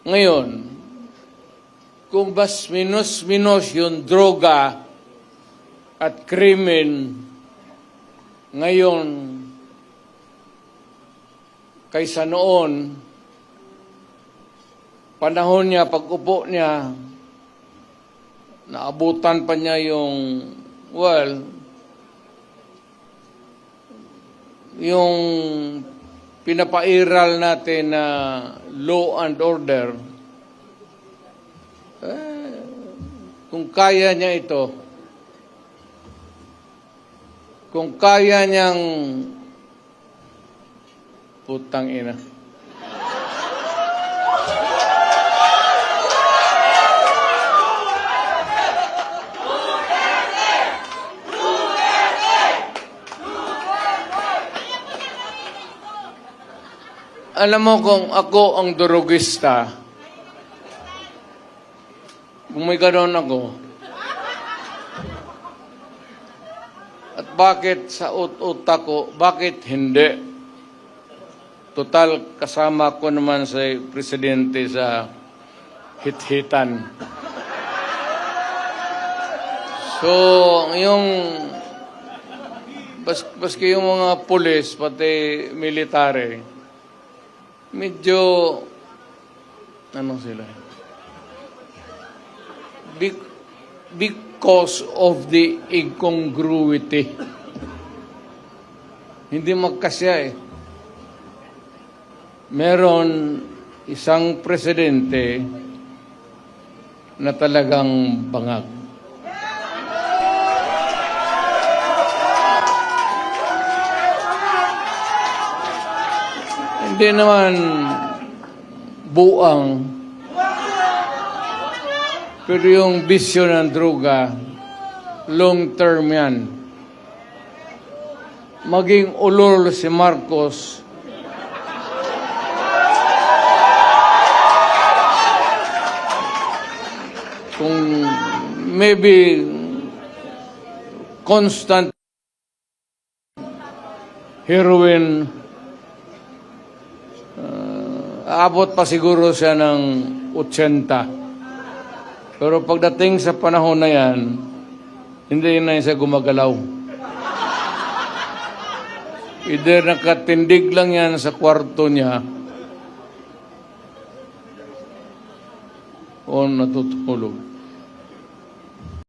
Ngayon, kung mas minus yung droga at krimen ngayon kaysa noon, panahon niya, pag-upo niya, naabutan pa niya yung pinapairal natin na law and order. Kung kaya niya ito, kung kaya niyang putang ina. Alam mo, kung ako ang durugista, kung may gano'n ako, at bakit sa utak ko, bakit hindi? Total, kasama ko naman sa presidente sa hit-hitan. So, yung baski yung mga pulis, pati military, medyo, ano sila? Because of the incongruity. Hindi magkasya eh. Meron isang presidente na talagang bangag. Hindi naman buang, pero yung bisyo ng droga, long term yan. Maging ulol si Marcos, kung maybe constant heroin, aabot pa siguro siya ng 80. Pero pagdating sa panahon na yan, hindi na siya gumagalaw. Either nakatindig lang yan sa kwarto niya o natutulog.